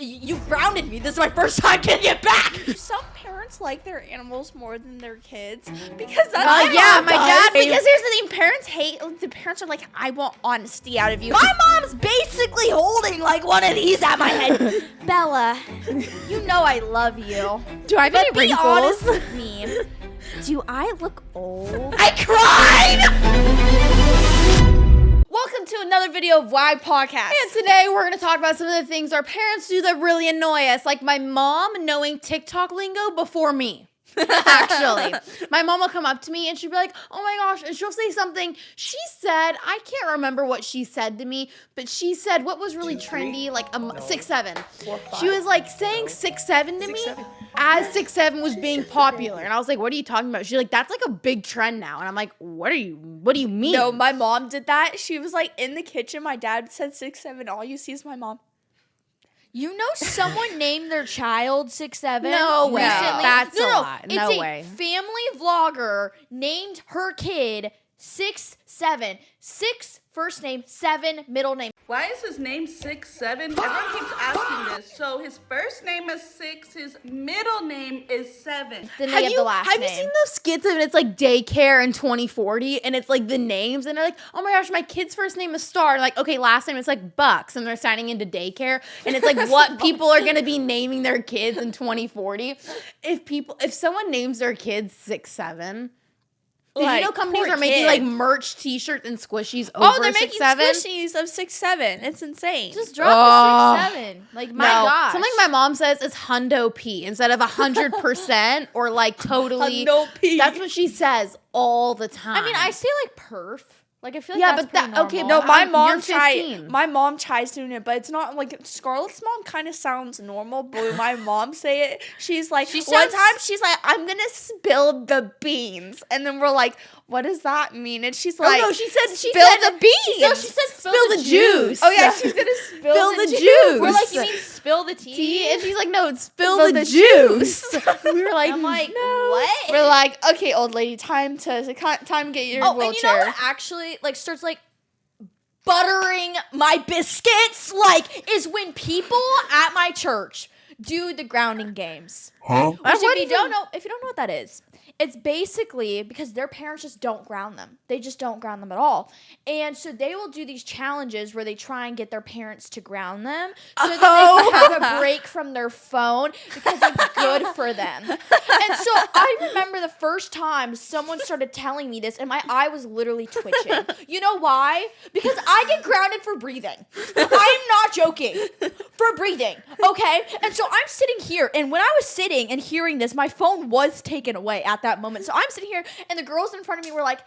You grounded me. This is my first time getting it back. Some parents like their animals more than their kids because that's my dad. Because here's the thing: parents hate. The parents are like, I want honesty out of you. My mom's basically holding like one of these at my head. Bella, you know I love you. Do I have any Be wrinkles? honest with me. Do I look old? I cried. Welcome to another video of WAG Podcast. And today we're going to talk about some of the things our parents do that really annoy us, like my mom knowing TikTok lingo before me. Actually, my mom will come up to me and she'll be like, oh my gosh, and she'll say something. She said, I can't remember what she said to me, but she said what was really trendy, like 6'7". She was like saying 6'7" to me as 6'7" was being popular, and I was like, what are you talking about? She's like, that's like a big trend now, and I'm like, what do you mean? No, my mom did that. She was like in the kitchen. My dad said 6'7". All you see is my mom. You know someone named their child 6'7"? No way. Recently? That's a no, lot. It's No a way. family vlogger named her kid 6'7". 6 first name, 7 middle name. Why is his name 6'7"? Everyone keeps asking this. So his first name is 6, his middle name is 7. Then they have the last Have name. you seen those skits and it's like daycare in 2040 and it's like the names and they're like, oh my gosh, my kid's first name is Star. Like, okay, last name is like Bucks, and they're signing into daycare and it's like what people are gonna be naming their kids in 2040. If someone names their kids 6'7", did you know companies are making like merch T-shirts and squishies over 6'7"? Oh, they're making squishies of 6'7". It's insane. Just drop a 6'7". Like, my gosh. Something my mom says is hundo P instead of 100% or like totally. Hundo P. That's what she says all the time. I mean, I say like perf. Like, I feel like Yeah, that's but that- pretty okay, normal. No, my You're mom 15. My mom tries doing it, but it's not like Scarlett's mom kind of sounds normal. But when my mom say it, she's like, one sounds- time she's like, I'm gonna spill the beans, and then we're like, what does that mean? And she's like, no, she said spill the beans. No, she said spill the juice. Oh yeah, she's gonna spill the juice. juice. We're like, you mean spill the tea? Tea, and she's like, no, it's spill Spill the the juice. We were like, I'm like, no. what? We're like, okay, old lady, time to get your Oh, wheelchair. and you know what actually, like, starts, like, buttering my biscuits. like, is when people at my church do the grounding games. Huh? Which if you don't know what that is, it's basically because their parents just don't ground them. They just don't ground them at all. And so they will do these challenges where they try and get their parents to ground them so that they can have a break from their phone because it's good for them. And so I remember the first time someone started telling me this and my eye was literally twitching. You know why? Because I get grounded for breathing. I'm not joking. For breathing, okay? And so I'm sitting here, and when I was sitting and hearing this, my phone was taken away at that moment. So I'm sitting here, and the girls in front of me were like,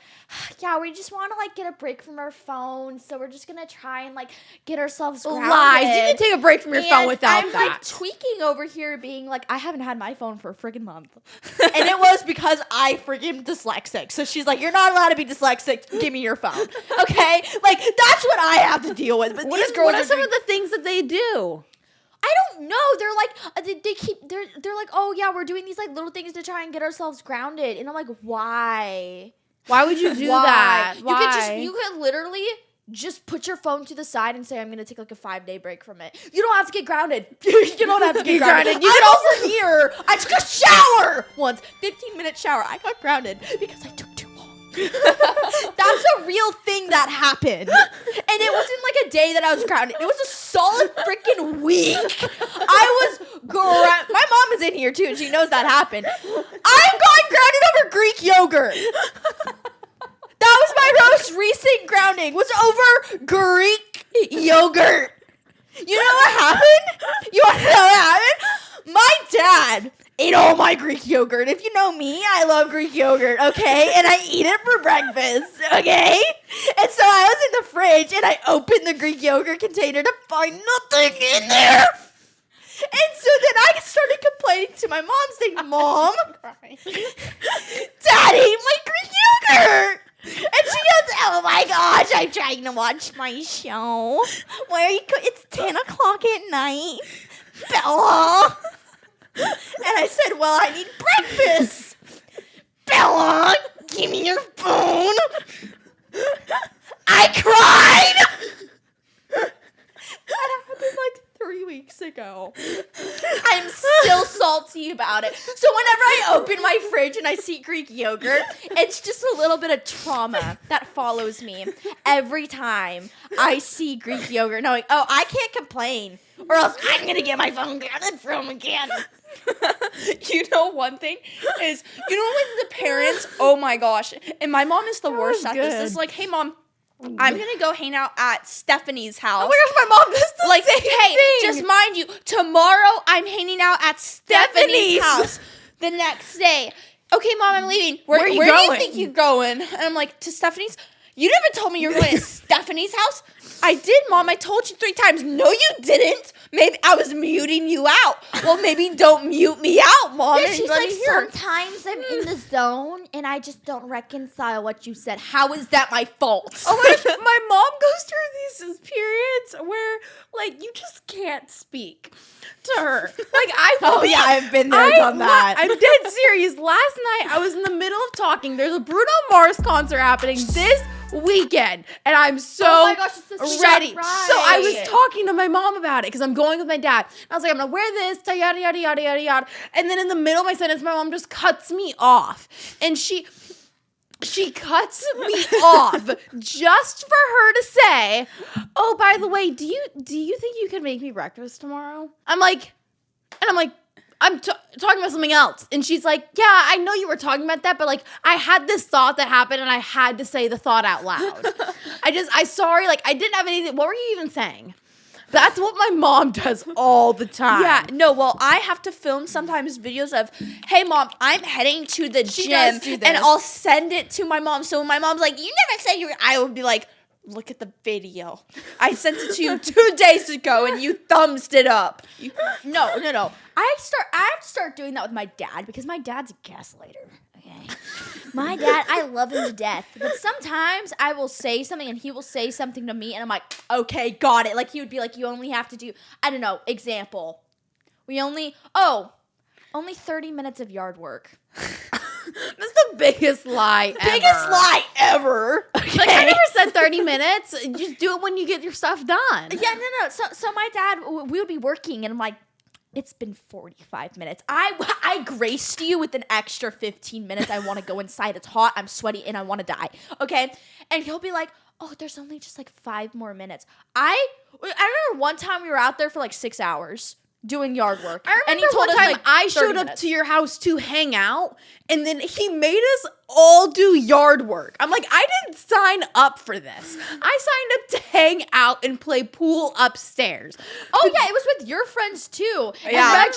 yeah, we just want to, like, get a break from our phone, so we're just gonna try and, like, get ourselves grounded. Lies. You can take a break from your phone And without I'm, that. like, tweaking over here, being like, I haven't had my phone for a friggin' month. And it was because I freaking dyslexic. So she's like, you're not allowed to be dyslexic. Give me your phone. Okay? Like, that's what I have to deal with. But these girls what are are some doing- of the things that they do? I don't know. They're like, they're like, oh yeah, we're doing these like little things to try and get ourselves grounded. And I'm like, why? Why would you do Why? that? You could literally just put your phone to the side and say, I'm gonna take like a 5-day break from it. You don't have to get grounded. You don't have to get grounded. You get over here. I took a shower once. 15-minute shower. I got grounded because I took too long. That's a real thing that happened. And it wasn't like a day that I was grounded. It was a solid freaking week. I was my mom is in here too, and she knows that happened. I got grounded over Greek yogurt. That was my most recent grounding. Was over Greek yogurt. You know what happened? You want to know what happened? My dad ate all my Greek yogurt. If you know me, I love Greek yogurt, okay? And I eat it for breakfast, okay? And so I was in the fridge and I opened the Greek yogurt container to find nothing in there. And so then I started complaining to my mom, saying, Mom, Dad ate my Greek yogurt. And she goes, oh my gosh, I'm trying to watch my show. Why are you, it's 10 o'clock at night, Bella. And I said, well, I need breakfast. Bella, give me your phone. I cried. That happened like 3 weeks ago. I'm still salty about it. So whenever I open my fridge and I see Greek yogurt, it's just a little bit of trauma that follows me every time I see Greek yogurt, knowing, oh, I can't complain, or else I'm gonna get my phone grounded from again. You know, one thing is, you know, when the parents, oh my gosh, and my mom is the worst at this. It's like, hey, mom, I'm gonna go hang out at Stephanie's house. Oh my gosh, my mom does the Like, same hey, thing. just mind you, tomorrow I'm hanging out at Stephanie's house. The next day, okay, mom, I'm leaving. Where do you going? think you're going? And I'm like, to Stephanie's. You never told me you were going to Stephanie's house. I did, Mom. I told you 3 times. No, you didn't. Maybe I was muting you out. Well, maybe don't mute me out, Mom. Yeah, she's like, sometimes I'm in the zone and I just don't reconcile what you said. How is that my fault? Oh my gosh, my mom goes through these periods where, like, you just can't speak to her. Like, I've been there, done that. I'm dead serious. Last night, I was in the middle of talking. There's a Bruno Mars concert happening this weekend, and I'm so Oh my gosh, it's a ready. surprise. So I was talking to my mom about it because I'm going with my dad. And I was like, I'm gonna wear this, yada yada yada yada yada. And then in the middle of my sentence, my mom just cuts me off, and she cuts me off just for her to say, "Oh, by the way, do you think you could make me breakfast tomorrow?" I'm like, I'm talking about something else. And she's like, yeah, I know you were talking about that, but like I had this thought that happened and I had to say the thought out loud. I sorry, like I didn't have anything. What were you even saying? That's what my mom does all the time. Yeah, no, well, I have to film sometimes videos of, hey, Mom, I'm heading to the She gym. does do this. And I'll send it to my mom. So when my mom's like, you never said you were, I would be like, look at the video. I sent it to you 2 days ago and you thumbsed it up. No. I have to start doing that with my dad because my dad's a gaslighter. Okay. My dad, I love him to death. But sometimes I will say something and he will say something to me and I'm like, okay, got it. Like he would be like, you only have to do, I don't know, example. Only 30 minutes of yard work. That's the biggest lie ever. Biggest lie ever. Okay. Like, I never said 30 minutes. Just do it when you get your stuff done. Yeah, no. So my dad, we would be working and I'm like, it's been 45 minutes. I graced you with an extra 15 minutes. I want to go inside. It's hot. I'm sweaty and I want to die. Okay? And he'll be like, oh, there's only just like 5 more minutes. I remember one time we were out there for like 6 hours doing yard work. I remember one time I showed up to your house to hang out, and then he made us all do yard work. I'm like, I didn't sign up for this. I signed up to hang out and play pool upstairs. Oh yeah, it was with your friends too. Yeah. And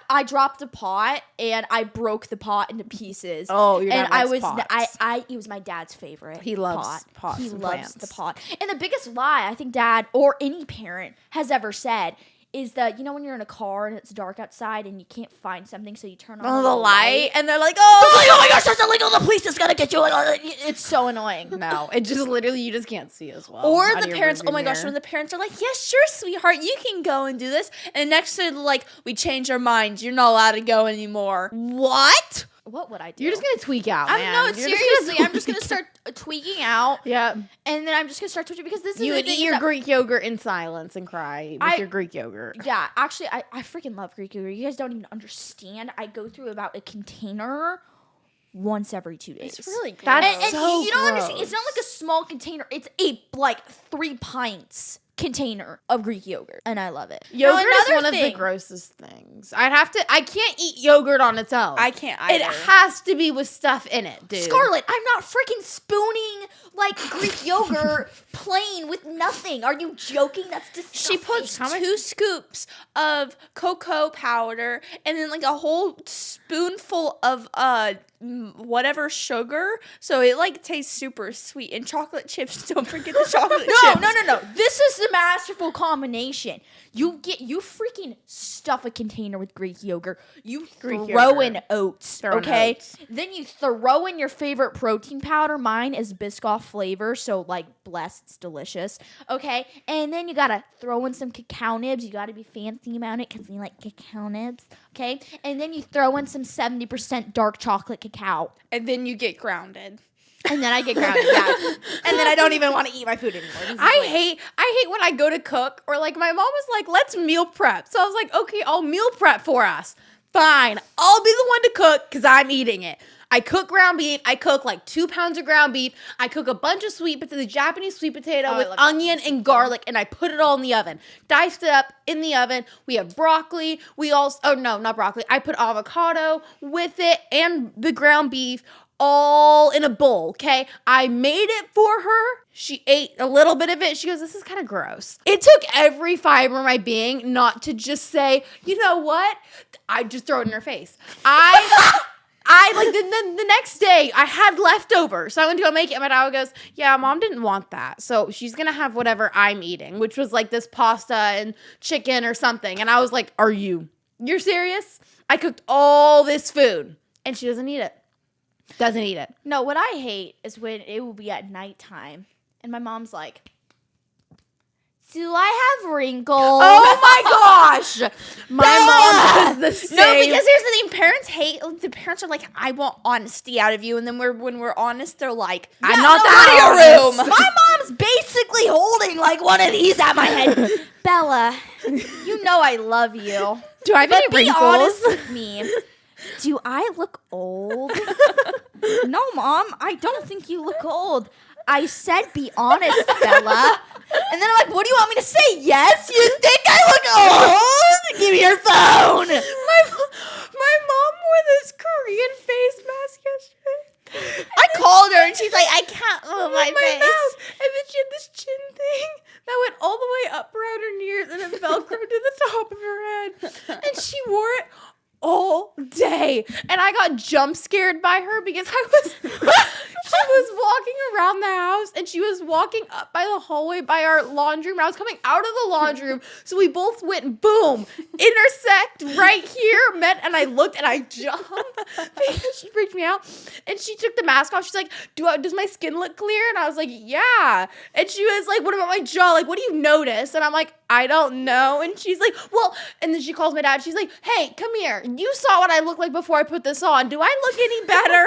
I dropped a pot and I broke the pot into pieces. Oh, your dad and likes pots. It was my dad's favorite. He loves pot. pots He and loves plants. the pot. And the biggest lie I think dad or any parent has ever said is that, you know, when you're in a car and it's dark outside and you can't find something, so you turn on the light, and they're like, oh my gosh, that's illegal. The police is gonna get you. It's so annoying. no, it just literally, you just can't see as well. Or out the of your parents, oh rearview my gosh, mirror. when the parents are like, yes, sure, sweetheart, you can go and do this. And next to like, we change our minds. You're not allowed to go anymore. What? What would I do? You're just gonna tweak out, man. No, You're just seriously, gonna I'm just gonna start tweaking out. Yeah. And then I'm just gonna start twitching because this is You the would thing eat your that- Greek yogurt in silence and cry with your Greek yogurt. Yeah, actually, I freaking love Greek yogurt. You guys don't even understand. I go through about a container once every 2 days. It's really gross. That's and so you don't understand. gross. It's not like a small container. It's a like 3 pints container of Greek yogurt, and I love it. Yogurt Now, is another one of the thing- grossest things. I can't eat yogurt on its own. I can't either. It has to be with stuff in it, dude. Scarlett, I'm not freaking spooning like Greek yogurt plain with nothing. Are you joking? That's disgusting. She puts 2 scoops of cocoa powder and then like a whole spoonful of whatever sugar, so it like tastes super sweet. And chocolate chips, don't forget the chocolate chips. No. This is the masterful combination. You freaking stuff a container with Greek yogurt. You Greek throw yogurt. in oats, Throw in okay? oats. Then you throw in your favorite protein powder. Mine is Biscoff flavor, so like blessed, it's delicious, okay? And then you gotta throw in some cacao nibs. You gotta be fancy about it because you like cacao nibs, okay? And then you throw in some 70% dark chocolate cacao. And then you get grounded. And then I get grounded, yeah. And then I don't even want to eat my food anymore. I hate when I go to cook, or like my mom was like, let's meal prep. So I was like, okay, I'll meal prep for us. Fine. I'll be the one to cook because I'm eating it. I cook ground beef. I cook like 2 pounds of ground beef. I cook a bunch of sweet potato, Japanese sweet potato with onion and garlic, and I put it all in the oven. Diced it up in the oven. We have broccoli. We also, oh no, not broccoli. I put avocado with it and the ground beef all in a bowl, okay? I made it for her. She ate a little bit of it. She goes, this is kind of gross. It took every fiber of my being not to just say, you know what? I just throw it in her face. I like the next day I had leftovers, so I went to go make it. And my dad goes, "Yeah, Mom didn't want that, so she's gonna have whatever I'm eating," which was like this pasta and chicken or something. And I was like, "You're serious? I cooked all this food, and she doesn't eat it. Doesn't eat it." No, what I hate is when it will be at nighttime, and my mom's like, "Do I have wrinkles?" Oh my gosh, my mom does the same. No, because here's the thing: parents are like, I want honesty out of you, and then when we're honest, they're like, I'm not that out of your room. My mom's basically holding like one of these at my head. Bella, you know I love you. Do I have any Be wrinkles? honest with me. Do I look old? No, Mom, I don't think you look old. I said be honest, Bella. And then I'm like, what do you want me to say? Yes? You think I look old? Give me your phone. My mom wore this Korean face mask yesterday. I called her, and she's like, I can't move my face. Mouth. And then she had this chin thing that went all the way up around her ears and it velcroed to the top of her head. And she wore it all day. And I got jump scared by her because she was walking around the house and she was walking up by the hallway by our laundry room. I was coming out of the laundry room. So we both went and boom, intersect right here, met, and I looked and I jumped because she freaked me out. And she took the mask off. She's like, does my skin look clear? And I was like, yeah. And she was like, what about my jaw? Like, what do you notice? And I'm like, I don't know. And she's like, well, and then she calls my dad. She's like, hey, come here. You saw what I looked like before I put this on. Do I look any better?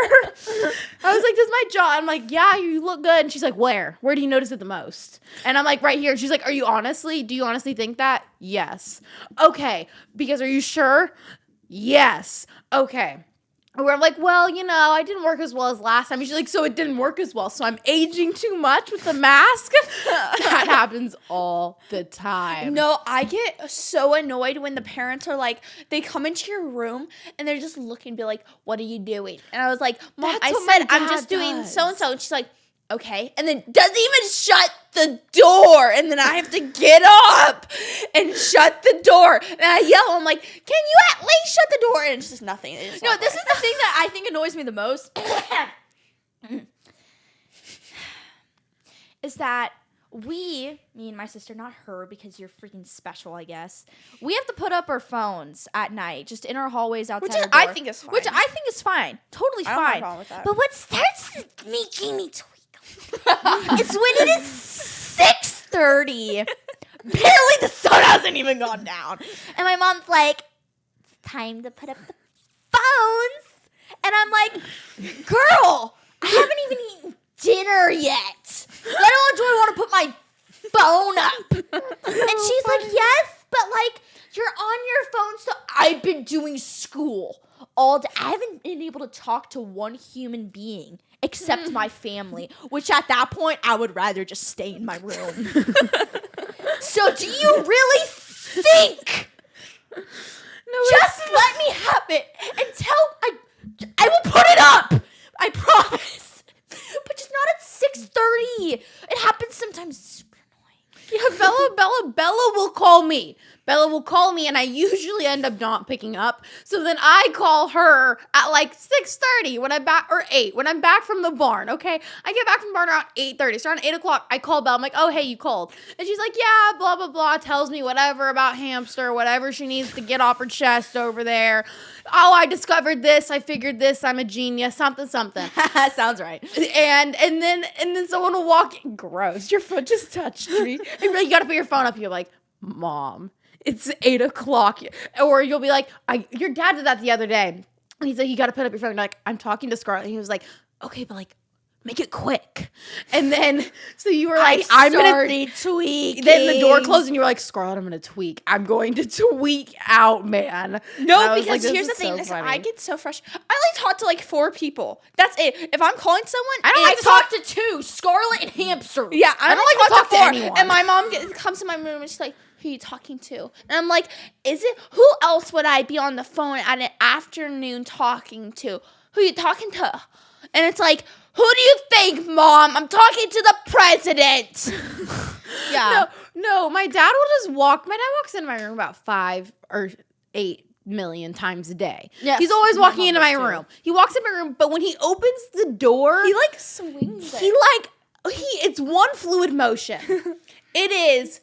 I was like, does my jaw? I'm like, yeah, you look good. And she's like, where? Where do you notice it the most? And I'm like, right here. And she's like, do you honestly think that? Yes. Okay. Because are you sure? Yes. Okay. Where I'm like, well, I didn't work as well as last time. And she's like, so it didn't work as well. So I'm aging too much with the mask? That happens all the time. No, I get so annoyed when the parents are like, they come into your room and they're just looking and be like, what are you doing? And I was like, Mom, That's I what my said I'm dad just doing does. so-and-so. And she's like, okay. And then doesn't even shut the door. And then I have to get up and shut the door. And I yell, I'm like, can you at least shut the door? And it's just nothing. It's No, this is the thing that I think annoys me the most. Is that me and my sister, not her because you're freaking special, I guess. We have to put up our phones at night, just in our hallways outside our door. I think is fine. Which I think is fine. Totally I don't have a fine. problem with that. But what starts making me twinkle is when it is 6:30. Barely the sun hasn't even gone down. And my mom's like, it's time to put up the phones. And I'm like, girl, I haven't even eaten dinner yet. Let alone do I want to put my phone up. And she's like, yes, but like, you're on your phone. So I've been doing school all day. I haven't been able to talk to one human being except my family, which at that point, I would rather just stay in my room. So do you really think? Just let me have it until I will put it up. I promise. But just not at 6:30. It happens sometimes. It's super annoying. Yeah, Bella will call me. Bella will call me, and I usually end up not picking up. So then I call her at like 6:30 when I'm back, or 8 when I'm back from the barn. Okay, I get back from the barn around 8:30. So around 8 o'clock, I call Bella. I'm like, oh hey, you called? And she's like, yeah, blah blah blah. Tells me whatever about hamster, whatever she needs to get off her chest over there. Oh, I discovered this. I figured this. I'm a genius. Something. Sounds right. And then someone will walk in. Gross. Your foot just touched me. And really, you gotta put your phone up. You're like, Mom, it's 8 o'clock. Or you'll be like, your dad did that the other day. And he's like, you gotta put up your phone. You're like, I'm talking to Scarlett. And he was like, okay, but like, make it quick. And then, so you were like, I'm going to tweak. Then the door closed and you were like, Scarlett, I'm going to tweak. I'm going to tweak out, man. No, because here's the thing. I get so frustrated. I like talk to like 4 people. That's it. If I'm calling someone, I talk to 2, Scarlett and Hamster. Yeah, I don't like to talk to 4. anyone. And my mom comes to my room and she's like, who are you talking to? And I'm like, who else would I be on the phone at an afternoon talking to? Who are you talking to? And it's like, who do you think, Mom? I'm talking to the president. Yeah. No, my dad walks into my room about 5 or 8 million times a day. Yes, He's always walking into my too. room. He walks in my room, but when he opens the door, He like swings it. it's one fluid motion. It is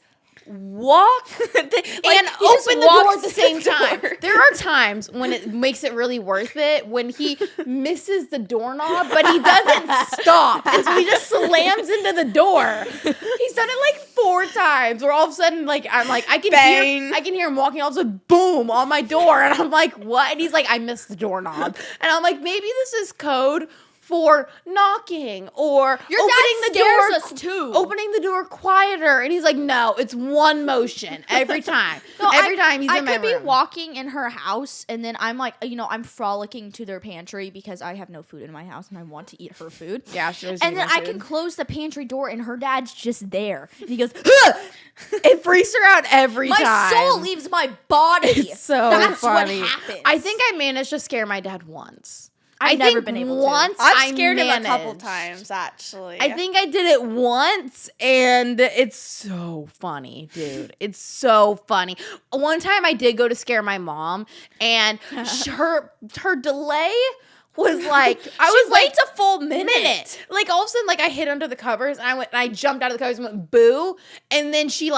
walk and open the door at the same time. There are times when it makes it really worth it when he misses the doorknob, but he doesn't stop. And so he just slams into the door. He's done it like 4 times where all of a sudden I can hear him walking, all of a sudden boom on my door, and I'm like, what? And he's like, I missed the doorknob. And I'm like, maybe this is code for knocking or Your opening dad the door, scares us too. opening the door quieter. And he's like, no, it's one motion every time. Every time he's in my room. I could be walking in her house and then I'm like, I'm frolicking to their pantry because I have no food in my house and I want to eat her food. Yeah, sure. And then I can close the pantry door and her dad's just there. And he goes, it freaks her out every time. my soul leaves my body. It's so That's funny. what happens. I think I managed to scare my dad once. I've never been able to. Once I've scared him a couple managed. times, actually. I think I did it once, and it's so funny, dude. It's so funny. One time I did go to scare my mom, and her delay was like I was waits like a full minute. Like all of a sudden, like I hid under the covers, and I jumped out of the covers and went boo, and then she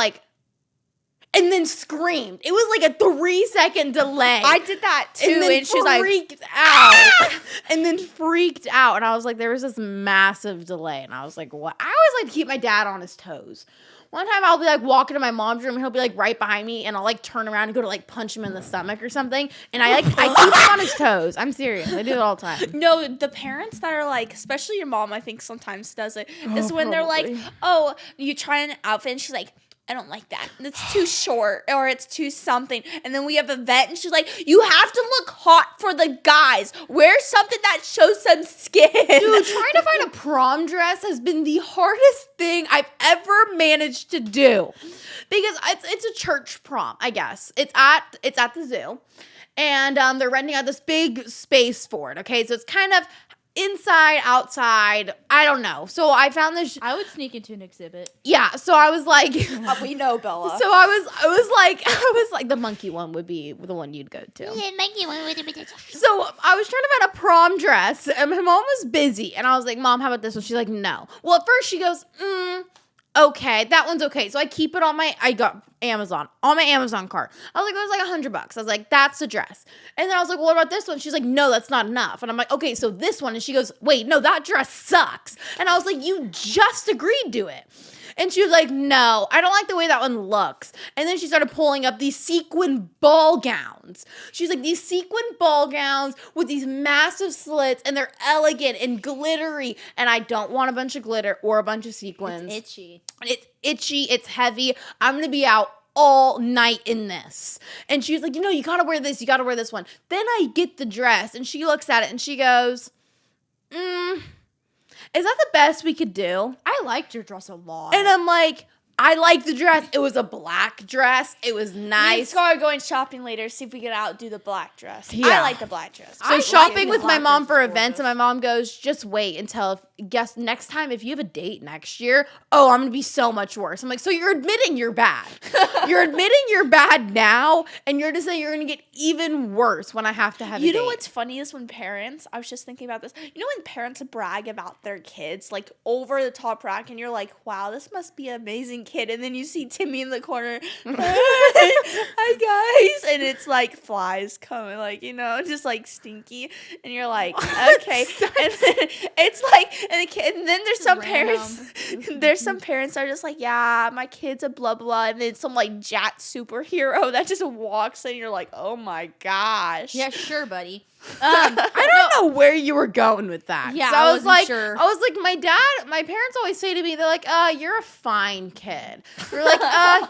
and then screamed. It was like a 3-second delay. I did that too, and she's like, freaked out. And then freaked out. And I was like, there was this massive delay. And I was like, what? I always like to keep my dad on his toes. One time I'll be like walking to my mom's room and he'll be like right behind me and I'll like turn around and go to like punch him in the stomach or something. And I keep him on his toes. I'm serious. I do it all the time. No, the parents that are like, especially your mom, I think sometimes does it, is when they're like, oh, you try an outfit and she's like, I don't like that. It's too short or it's too something. And then we have a vet and she's like, you have to look hot for the guys. Wear something that shows some skin. Dude, trying to find a prom dress has been the hardest thing I've ever managed to do. Because it's a church prom, I guess. It's at the zoo. And they're renting out this big space for it, okay? So it's kind of inside, outside, I don't know. So I found this. I would sneak into an exhibit. Yeah. So I was like, we know, Bella. So I was like, the monkey one would be the one you'd go to. Yeah, monkey one with a So I was trying to find a prom dress, and my mom was busy, and I was like, Mom, how about this one? She's like, no. Well, at first she goes, okay, that one's okay. So I keep it I got Amazon, on my Amazon cart. I was like, it was like $100. I was like, that's the dress. And then I was like, well, what about this one? She's like, no, that's not enough. And I'm like, okay, so this one. And she goes, wait, no, that dress sucks. And I was like, you just agreed to it. And she was like, no, I don't like the way that one looks. And then she started pulling up these sequin ball gowns. She's like, these sequin ball gowns with these massive slits, and they're elegant and glittery. And I don't want a bunch of glitter or a bunch of sequins. It's itchy. It's itchy. It's heavy. I'm going to be out all night in this. And she was like, you gotta wear this. You gotta wear this one. Then I get the dress, and she looks at it, and she goes, is that the best we could do? I liked your dress a lot. And I'm like, I like the dress. It was a black dress. It was Me and nice. Scar are going shopping later, see if we can outdo the black dress. Yeah. I like the black dress. So I shopping like with the my black mom dress for is events, and my mom goes, just wait until, next time, if you have a date next year, I'm going to be so much worse. I'm like, so you're admitting you're bad. You're admitting you're bad now, and you're just saying you're going to get even worse when I have to have a date. You know what's funny is when parents, I was just thinking about this, when parents brag about their kids, like over the top brag, and you're like, wow, this must be an amazing kid. And then you see Timmy in the corner, hi guys, and it's like flies coming, like, just like stinky, and you're like, okay. And then it's like And then there's some parents. There's some parents that are just like, yeah, my kid's a blah blah, and then some like Jat superhero that just walks in. And you're like, oh my gosh. Yeah, sure, buddy. I don't know where you were going with that. Yeah, So I I was wasn't like, sure. my parents always say to me, they're like, you're a fine kid. They're like,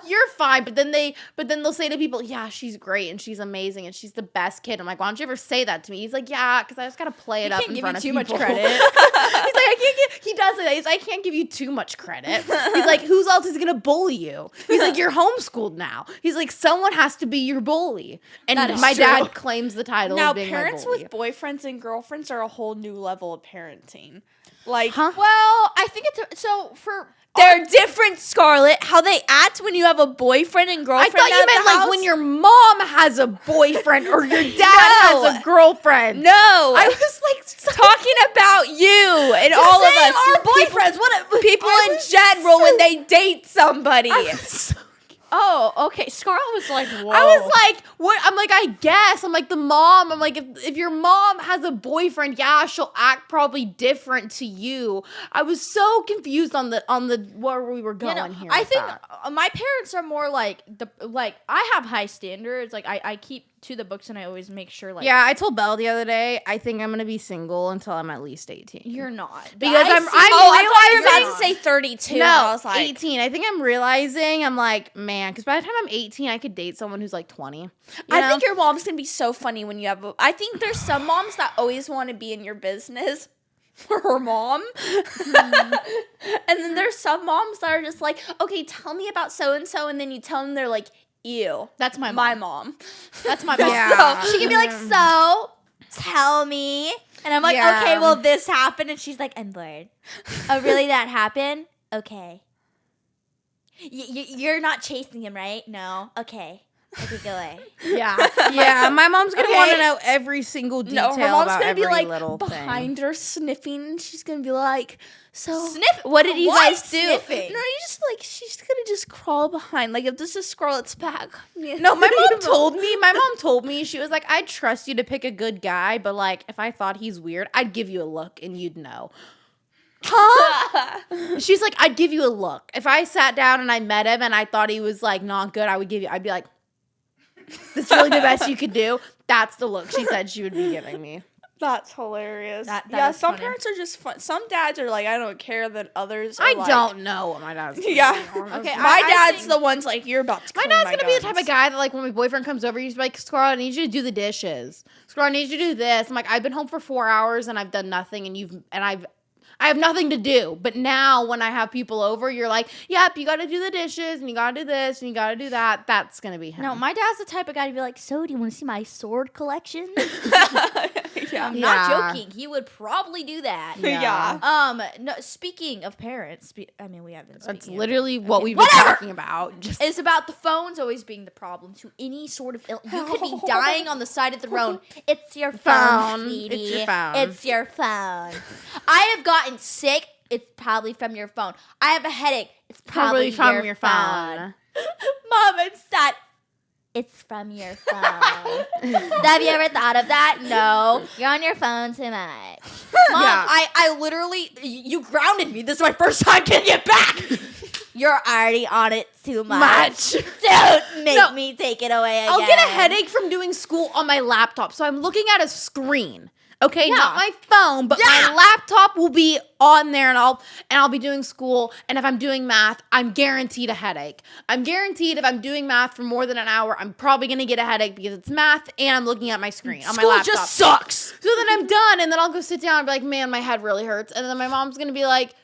you're fine. But then they'll say to people, yeah, she's great and she's amazing and she's the best kid. I'm like, why don't you ever say that to me? He's like, yeah, because I just gotta play it up in front of people. Too much credit. He's like, he does it. He's like, I can't give you too much credit. He's like, who else is gonna bully you? He's like, you're homeschooled now. He's like, someone has to be your bully. And That is my true. dad claims the title Now of being my parents bully. with boyfriends and girlfriends are a whole new level of parenting. Like, Huh? Well, I think it's so for. they're different, Scarlett. How they act when you have a boyfriend and I girlfriend. thought you at meant the like house. when your mom has a boyfriend or your dad has a girlfriend. No, I was like talking about you and all of us. Our boyfriends. People in general when they date somebody. Oh, okay. Scarlett was like, whoa. I was like, what? I'm like, I guess. I'm like, the mom. I'm like, if your mom has a boyfriend, yeah, she'll act probably different to you. I was so confused on the where we were going here. I with think that. my parents are more like I have high standards. Like I keep to the books and I always make sure like Yeah, I told Belle the other day, I think I'm gonna be single until I'm at least 18. you're not. Because I'm I thought you were realizing. about to say 32. No, I was like, 18. I think I'm realizing, I'm like, man, because by the time I'm 18, I could date someone who's like 20. You I know? think your mom's gonna be so funny when you have. I think there's some moms that always want to be in your business for her mom, and then there's some moms that are just like, okay, tell me about so and so, and then you tell them they're like, ew, That's my my mom. mom. That's my mom. Yeah. So she can be like, so tell me, and I'm like, Yeah. okay, well this happened, and she's like, I'm bored. Oh, really? That happened? Okay. You're not chasing him, right? No. Okay. Okay, go away. Yeah. My mom's gonna Okay. want to know every single detail No, her mom's about gonna every be like little behind her sniffing, and she's gonna be like, so Sniff? what did you Why guys do? sniffing? No, you just like she's gonna just crawl behind. Like if this is Scarlett's back. No, my mom told me, she was like, I'd trust you to pick a good guy, but like if I thought he's weird, I'd give you a look and you'd know. Huh? She's like, I'd give you a look. If I sat down and I met him and I thought he was like not good, I'd be like, this really the best you could do? That's the look she said she would be giving me. That's hilarious. That yeah, is some funny. parents are just fun. Some dads are like, I don't care, than others are I like, don't know what my dad's gonna Yeah. be, honestly. Okay, My I dad's think- the one's like, you're about to My clean dad's gonna be the type guns. of guy that, like, when my boyfriend comes over, he's like, Scarlett, I need you to do the dishes. Scarlett, I need you to do this. I'm like, I've been home for 4 hours and I've done nothing, I have nothing to do. But now when I have people over, you're like, yep, you got to do the dishes and you got to do this and you got to do that. That's gonna be him. No, my dad's the type of guy to be like, so do you want to see my sword collection? Yeah. I'm not Yeah. joking. He would probably do that. Yeah. No, speaking of parents, I mean, we haven't been speaking That's of literally what Okay, we've been whatever. talking about. Just It's about the phones always being the problem to any sort of you could be dying on the side of the road. It's your phone, Phone. sweetie. It's your phone. It's your phone. I have gotten sick. It's probably from your phone. I have a headache. It's probably from your phone. Mom, I'm sad. It's from your phone. Have you ever thought of that? No. You're on your phone too much. Mom, Yeah. I literally, you grounded me. This is my first time getting it back. You're already on it too much. Don't make me take it away again. I'll get a headache from doing school on my laptop. So I'm looking at a screen. Okay, not my phone, but my laptop will be on there and I'll be doing school. And if I'm doing math, I'm guaranteed a headache. I'm guaranteed if I'm doing math for more than an hour, I'm probably gonna get a headache because it's math and I'm looking at my screen on my School laptop. just sucks. So then I'm done and then I'll go sit down and be like, man, my head really hurts. And then my mom's gonna be like,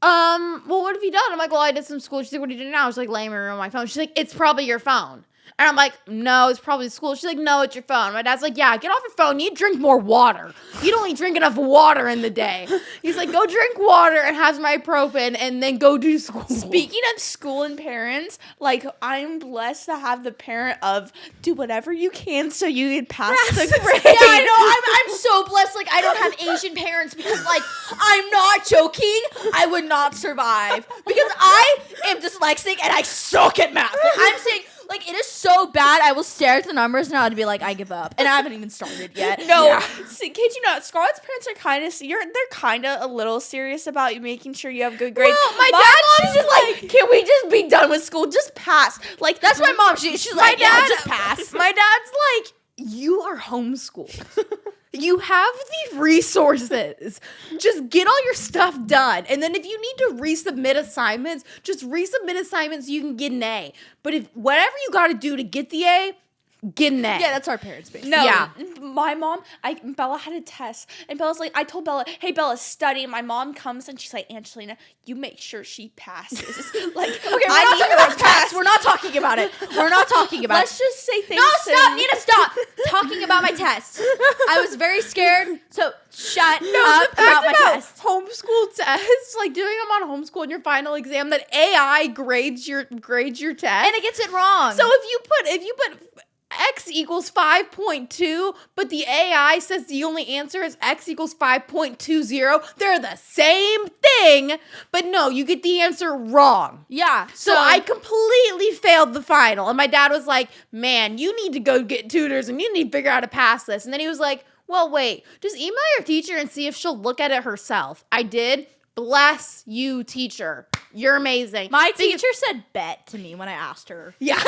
well, what have you done? I'm like, well, I did some school. She's like, what are you doing now? I was like, laying in my room on my phone. She's like, it's probably your phone. And I'm like, no, it's probably school. She's like, no, it's your phone. My dad's like, yeah, get off your phone. You drink more water. You don't only drink enough water in the day. He's like, go drink water and have some ibuprofen and then go do school. Speaking of school and parents, like I'm blessed to have the parent of do whatever you can so you can pass the grade. Yeah, I know. I'm so blessed. Like, I don't have Asian parents because, like, I'm not joking. I would not survive because I am dyslexic and I suck at math. Like, I'm saying Like, it is so bad. I will stare at the numbers and I'll be like, I give up. And I haven't even started yet. No, see, kid you not, Scarlett's parents are kind of, they're kind of a little serious about you making sure you have good grades. Well, my Mom's just like, can we just be done with school? Just pass. Like, That's my mom. She's like, yeah, just pass. My dad's like, you are homeschooled. You have the resources. Just get all your stuff done. And then if you need to resubmit assignments, just resubmit assignments so you can get an A. But if whatever you got to do to get the A, get an A. Yeah, that's our parents' basically. no, Yeah. My mom, Bella had a test, and Bella's like, I told Bella, hey, Bella, study. And my mom comes, and she's like, Angelina, you make sure she passes. Like, Okay, we're not talking about tests. We're not talking about it. We're not talking about Let's it. just say things. No, stop. Nina, stop talking about my test. I was very scared, so shut up about my test. Homeschool tests, like doing them on homeschool in your final exam, that AI grades your test. And it gets it wrong. So if you put x equals 5.2, but the AI says the only answer is x equals 5.20, they're the same thing, but no, you get the answer wrong. yeah. So I completely failed the final. And my dad was like, man, you need to go get tutors and you need to figure out how to pass this. And then he was like, well, wait, just email your teacher and see if she'll look at it herself. I did. Bless you, teacher. You're amazing. My teacher said bet to me when I asked her. Yeah.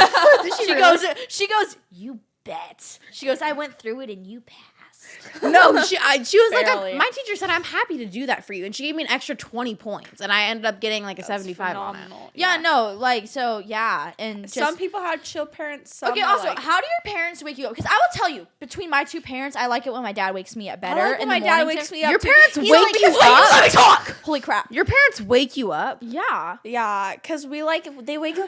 She goes, you bet. She goes, I went through it and you passed. No, she was Barely. like, my teacher said, I'm happy to do that for you. And she gave me an extra 20 points. And I ended up getting like a 75 on it. Phenomenal. Yeah, no, like, so, yeah. And just, Some people have chill parents. Some okay, are also, like, how do your parents wake you up? Because I will tell you, between my two parents, I like it when my dad wakes me up better. I like when in my the dad morning wakes time. me up. Your too. parents He's wake like, you up? Let me talk! Holy crap. Your parents wake you up? Yeah. Yeah, because they wake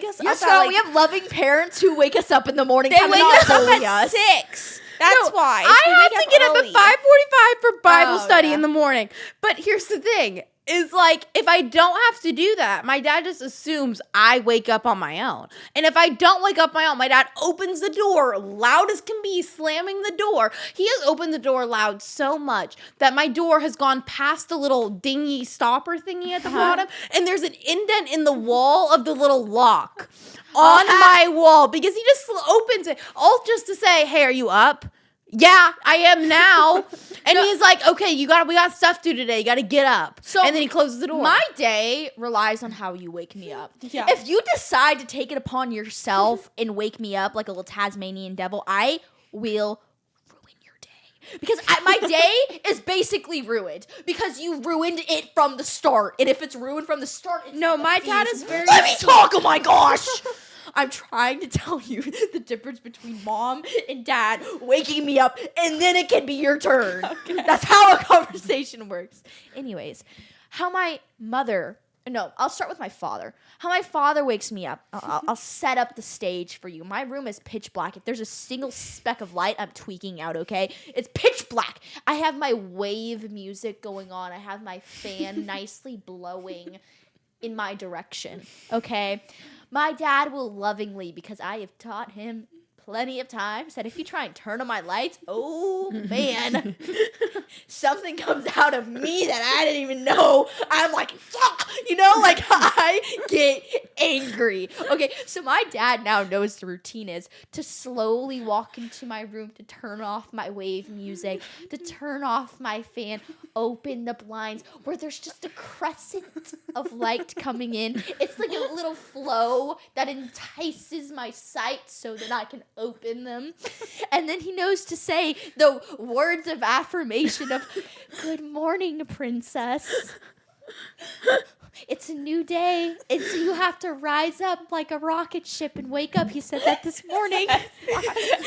us Yes, up so at, like, we have loving parents who wake us up in the morning. they come wake and us up bully at us. 6. That's why. I We have wake to get up early. at 5:45 for Bible Oh, study yeah. in the morning. But here's the thing. Is like, if I don't have to do that, my dad just assumes I wake up on my own. And if I don't wake up on my own, my dad opens the door loud as can be, slamming the door. He has opened the door loud so much that my door has gone past the little dingy stopper thingy at the bottom. And there's an indent in the wall of the little lock on my wall because he just opens it all just to say, hey, are you up? Yeah, I am now. And he's like, okay, we got stuff to do today. You got to get up. So and then he closes the door. My day relies on how you wake me up. Yeah. If you decide to take it upon yourself and wake me up like a little Tasmanian devil, I will ruin your day. Because my day is basically ruined because you ruined it from the start. And if it's ruined from the start, it's No, my the dad fees. is very Let me talk. Oh my gosh. I'm trying to tell you the difference between mom and dad waking me up, and then it can be your turn. Okay. That's how a conversation works. Anyways, how my mother... No, I'll start with my father. How my father wakes me up. I'll set up the stage for you. My room is pitch black. If there's a single speck of light, I'm tweaking out, okay? It's pitch black. I have my wave music going on. I have my fan nicely blowing in my direction, okay? My dad will lovingly, because I have taught him plenty of times that if you try and turn on my lights, oh man, something comes out of me that I didn't even know. I'm like, fuck, like I get angry. Okay, so my dad now knows the routine is to slowly walk into my room to turn off my wave music, to turn off my fan, open the blinds where there's just a crescent of light coming in. It's like a little flow that entices my sight so that I can open them. And then he knows to say the words of affirmation of, good morning, princess. It's a new day, and so you have to rise up like a rocket ship and wake up. He said that this morning.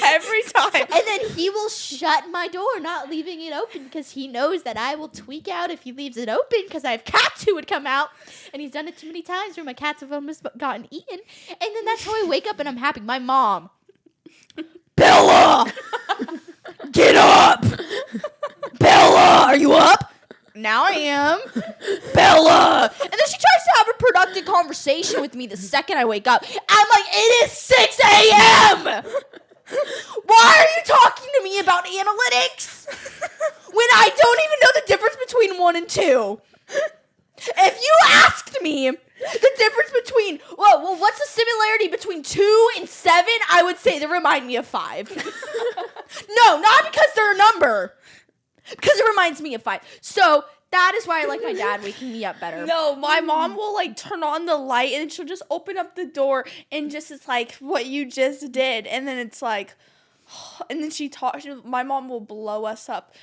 every time. And then he will shut my door, not leaving it open, because he knows that I will tweak out if he leaves it open, because I have cats who would come out. And he's done it too many times where my cats have almost gotten eaten. And then that's how I wake up and I'm happy. My mom. Bella! Get up! Bella, are you up? Now I am. Bella! And then she tries to have a productive conversation with me the second I wake up. I'm like, it is 6 a.m.! Why are you talking to me about analytics when I don't even know the difference between 1 and 2? If you asked me The difference between what's the similarity between 2 and 7? I would say they remind me of 5. No, not because they're a number. Because it reminds me of 5. So that is why I like my dad waking me up better. No, my mom will like turn on the light and she'll just open up the door and just it's like what you just did, and then it's like, and then she talks. My mom will blow us up.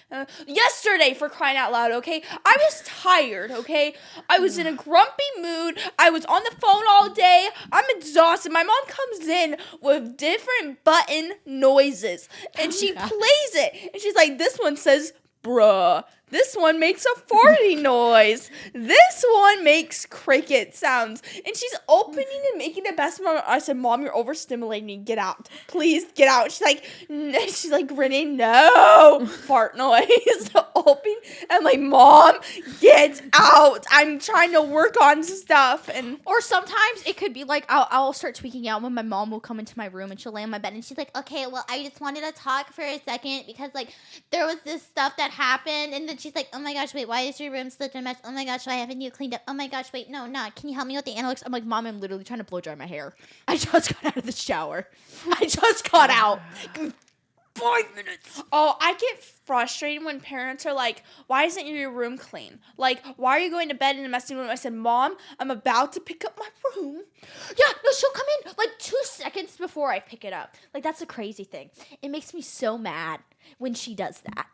Yesterday, for crying out loud, okay? I was tired, okay? I was in a grumpy mood. I was on the phone all day. I'm exhausted. My mom comes in with different button noises, and she plays it. And she's like, this one says, bruh. This one makes a farty noise. This one makes cricket sounds. And she's opening and making the best moment. I said, Mom, you're overstimulating me. Get out. Please get out. She's like grinning. No. Fart noise. Open. I'm like, Mom, get out. I'm trying to work on stuff. Or sometimes it could be like, I'll start tweaking out when my mom will come into my room and she'll lay on my bed and she's like, okay, well, I just wanted to talk for a second because like there was this stuff that happened, and then she's like, oh my gosh, wait, why is your room such a mess? Oh my gosh, why haven't you cleaned up? Oh my gosh, wait, no, can you help me with the analytics? I'm like, Mom, I'm literally trying to blow dry my hair. I just got out of the shower. I just got out. 5 minutes. Oh, I get frustrated when parents are like, why isn't your room clean? Like, why are you going to bed in a messy room? I said, Mom, I'm about to pick up my room. Yeah, no, she'll come in like 2 seconds before I pick it up. Like, that's a crazy thing. It makes me so mad when she does that.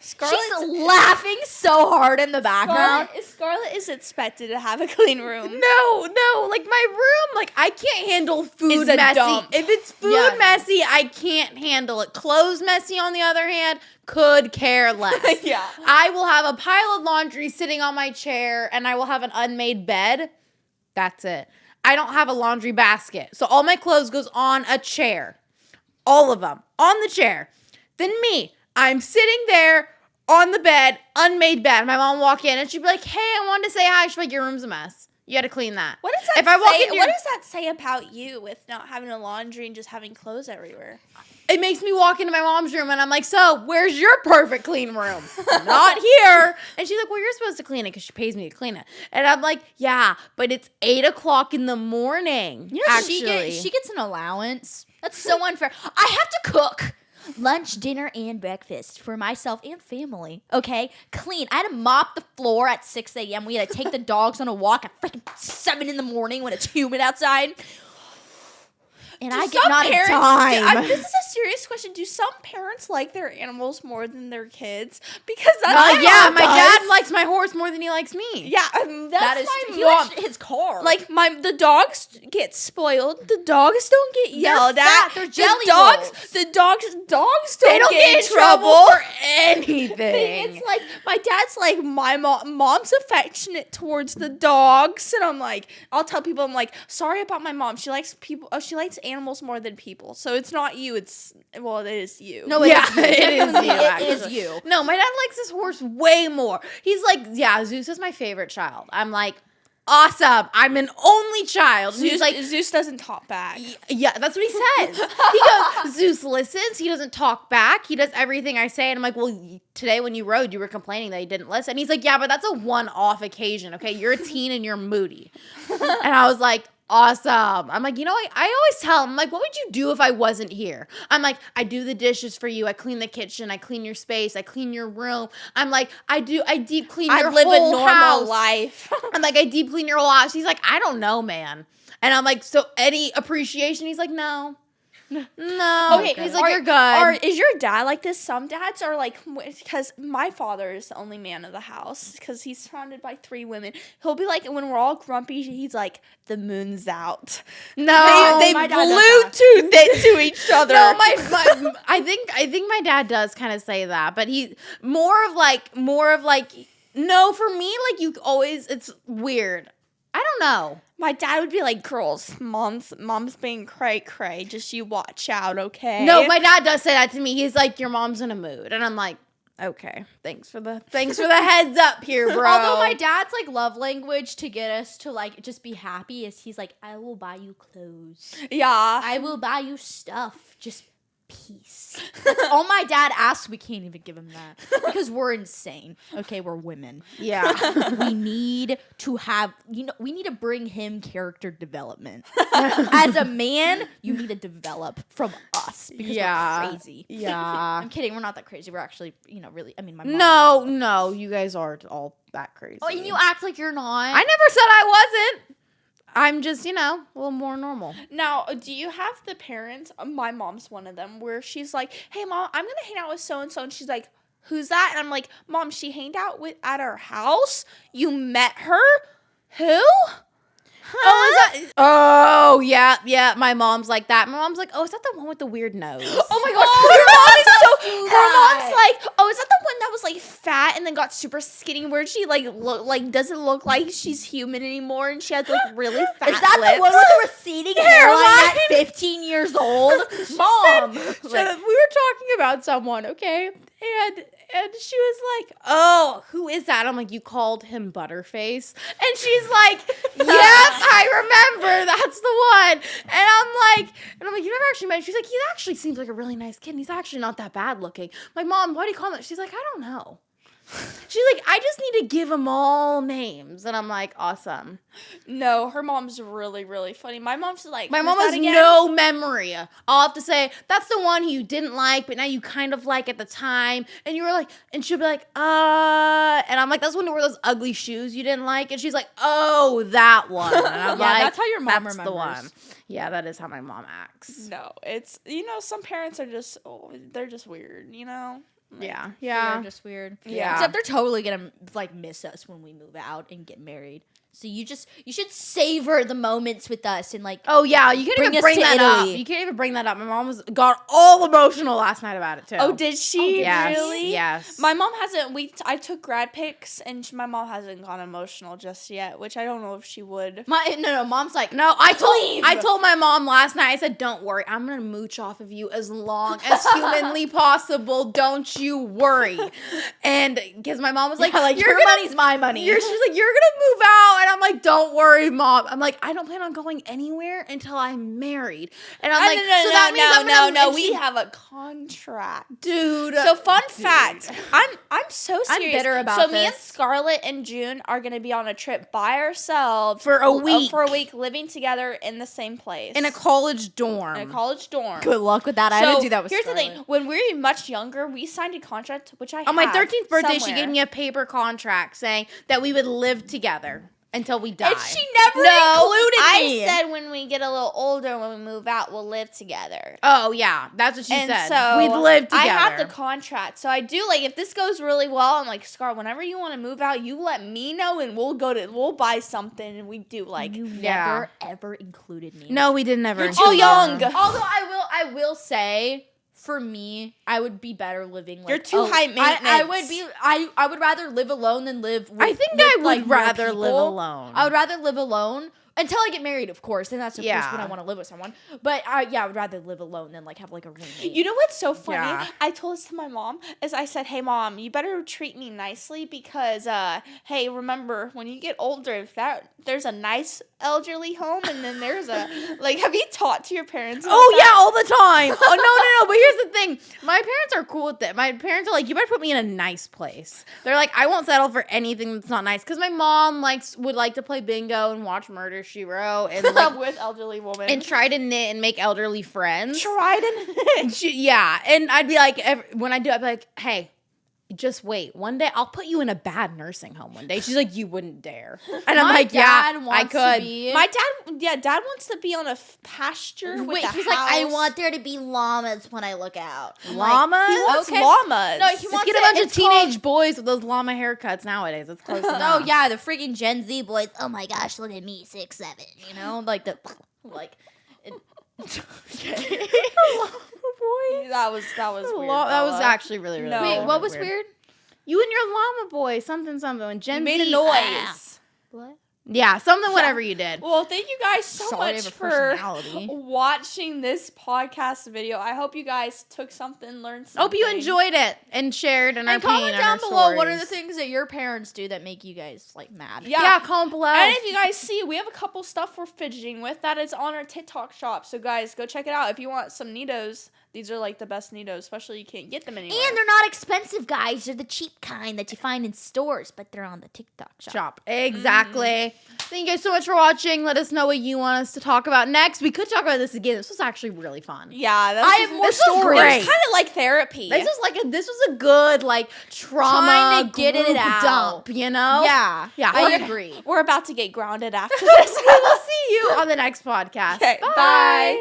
She's laughing so hard in the background. Scarlett is expected to have a clean room. No, like my room, like I can't handle food messy. Dump. If it's food messy, I can't handle it. Clothes messy, on the other hand, could care less. Yeah. I will have a pile of laundry sitting on my chair, and I will have an unmade bed. That's it. I don't have a laundry basket. So all my clothes goes on a chair. All of them. On the chair. Then me. I'm sitting there on the bed, unmade bed. My mom will walk in and she'd be like, hey, I wanted to say hi. She's like, your room's a mess. You got to clean that. What does that what does that say about you with not having a laundry and just having clothes everywhere? It makes me walk into my mom's room and I'm like, so where's your perfect clean room? Not here. And she's like, well, you're supposed to clean it because she pays me to clean it. And I'm like, yeah, but it's 8 o'clock in the morning. You know, she gets an allowance. That's so unfair. I have to cook lunch, dinner, and breakfast for myself and family, okay? Clean. I had to mop the floor at 6 a.m. We had to take the dogs on a walk at freaking 7 in the morning when it's humid outside. And I get not a dime. This is a serious question. Do some parents like their animals more than their kids? Because that's my dad likes my horse more than he likes me. Yeah, that's my he mom. likes his car. Like the dogs get spoiled. The dogs don't get yelled at. They're jelly The dogs don't get in trouble for anything. It's like my dad's like my mom's affectionate towards the dogs, and I'm like, I'll tell people, I'm like, sorry about my mom. She likes people. She likes animals more than people. So it's not you. It is you. No, it is you. It is you. No, my dad likes his horse way more. He's like, yeah, Zeus is my favorite child. I'm like, awesome. I'm an only child. Zeus, like, Zeus doesn't talk back. Yeah, that's what he says. He goes, Zeus listens. He doesn't talk back. He does everything I say. And I'm like, well, today when you rode, you were complaining that he didn't listen. And he's like, yeah, but that's a one-off occasion, okay? You're a teen and you're moody. And I was like, awesome. I'm like, you know, I always tell him, I'm like, what would you do if I wasn't here? I'm like, I do the dishes for you. I clean the kitchen. I clean your space. I clean your room. I'm like, I deep clean your whole house. I live a normal life. I'm like, I deep clean your whole house. He's like, I don't know, man. And I'm like, so any appreciation? He's like, no. Okay, he's like, you're good. Is your dad like this? Some dads are like, because my father is the only man of the house because he's surrounded by 3 women. He'll be like, when we're all grumpy, he's like, the moon's out. No, they Bluetooth it to each other. No, I think my dad does kind of say that, but he more of like, no, for me, like you always, it's weird. I don't know. My dad would be like, girls, mom's being cray-cray. Just you watch out, okay? No, my dad does say that to me. He's like, your mom's in a mood. And I'm like, okay, thanks for the heads up here, bro. Although my dad's like love language to get us to like just be happy is he's like, I will buy you clothes. Yeah. I will buy you stuff. Just peace. That's all my dad asks. We can't even give him that because we're insane. Okay, we're women. Yeah. We need to have, we need to bring him character development. As a man, you need to develop from us because we're crazy. Yeah. I'm kidding. We're not that crazy. We're actually, really. I mean, my mom. No, you guys aren't all that crazy. Oh, and you act like you're not. I never said I wasn't. I'm just, a little more normal. Now, do you have the parents? My mom's one of them where she's like, "Hey, mom, I'm gonna hang out with so and so," and she's like, "Who's that?" And I'm like, "Mom, she hanged out at our house. You met her? Who?" Oh, yeah. My mom's like that. My mom's like, oh, is that the one with the weird nose? Oh my gosh, her mom is so. Her mom's like, oh, is that the one that was like fat and then got super skinny, where she doesn't look like she's human anymore, and she has like really fat Is that lips? the one with the receding hairline at 15 years old? Mom. We were talking about someone, okay? And she was like, oh, who is that? I'm like, you called him Butterface? And she's like, yep, I remember. That's the one. And I'm like, you never actually met him. She's like, he actually seems like a really nice kid. And he's actually not that bad looking. I'm like, Mom, why do you call him that? She's like, I don't know. She's like, I just need to give them all names. And I'm like, awesome. No, her mom's really, really funny. My mom's like, My mom has no memory. I'll have to say, that's the one who you didn't like, but now you kind of like at the time. And you were like, and she'll be like, and I'm like, that's when you wore those ugly shoes you didn't like. And she's like, oh, that one. And I'm Yeah, like, that's how your mom that's remembers. the one. Yeah, that is how my mom acts. No, it's, some parents are just, they're just weird, Yeah. They're just weird. Yeah. Except they're totally gonna miss us when we move out and get married. So you should savor the moments with us and Oh yeah, you can't even bring that up. You can't even bring that up. My mom got all emotional last night about it too. Oh, did she? Yes, Really? Yes. My mom hasn't. I took grad pics, and my mom hasn't gone emotional just yet, which I don't know if she would. Mom's like, No, I told my mom last night, I said, don't worry, I'm going to mooch off of you as long as humanly possible. Don't you worry. And because my mom was like, your money's my money. She's like, you're going to move out. And I'm like, don't worry, Mom. I'm like, I don't plan on going anywhere until I'm married. And I'm like, so that means I'm going to... No, we have a contract. Dude. So fun fact, I'm so serious. I'm bitter about So me and this. Scarlett and June are going to be on a trip by ourselves. For a week. For a week, living together in the same place. In a college dorm. In a college dorm. Good luck with that. I had to do that with here's Scarlett. the thing. When we were much younger, we signed a contract, which I On my have 13th birthday, she somewhere. gave me a paper contract saying that we would live together until we died. And she never included me. I said when we get a little older, when we move out, we'll live together. Oh, yeah. That's what she And said. so We'd live together. I have the contract. So I do, if this goes really well, I'm like, Scar, whenever you want to move out, you let me know and we'll buy something and we do You Yeah. never ever included me. No, we didn't ever. You're too young. Although I will say, for me, I would be better living. You're too high maintenance. I would rather live alone than live. With, I think with, I would more rather live people. alone. I would rather live alone until I get married, of course. And that's of course when Yeah. I want to live with someone. But I would rather live alone than have a roommate. You know what's so funny? Yeah. I told this to my mom is I said, hey mom, you better treat me nicely because hey, remember when you get older, if there's a nice elderly home and then there's a have you talked to your parents about Oh, that? yeah, all the time. Oh, no. But here's the thing. My parents are cool with it. My parents are like, you better put me in a nice place. They're like, I won't settle for anything that's not nice. Because my mom would like to play bingo and watch Murder, She Wrote. And with elderly women. and try to knit and make elderly friends. Trident. And I'd be like, when I do, I'd be like, hey, just wait. One day I'll put you in a bad nursing home one day. She's like, you wouldn't dare. And I'm like, yeah, I could. My dad wants to be on a pasture with a he's house. like, I want there to be llamas when I look out. I'm Llamas? He wants okay. llamas. No, he Just wants get a it- bunch of it's teenage boys with those llama haircuts nowadays. It's close enough. Oh yeah, the freaking Gen Z boys. Oh my gosh, look at me, 6'7". You know, That was weird. That was Bella. actually really, really No. weird. Wait, what was weird? You and your llama boy, something, and Gen You Z. made a noise. What? Yeah, something, whatever you did. Well, thank you guys so Sorry, I much have a for personality. watching this podcast video. I hope you guys took something, learned something. Hope you enjoyed it and shared in our And pain comment and down our below what are the stories. things that your parents do that make you guys mad. Yeah, comment below. And if you guys see, we have a couple stuff we're fidgeting with that is on our TikTok shop. So guys, go check it out if you want some neatos these are like the best Neatos, especially you can't get them anywhere. And they're not expensive, guys. They're the cheap kind that you find in stores, but they're on the TikTok shop. Exactly. Thank you guys so much for watching. Let us know what you want us to talk about next. We could talk about this again. This was actually really fun. Yeah, I have more this was stories. great. It was kind of like therapy. This was a good like trauma Trying to get it group out. dump, you know? Yeah. Yeah. I Okay. agree. We're about to get grounded after this. We'll see you on the next podcast. Okay, bye.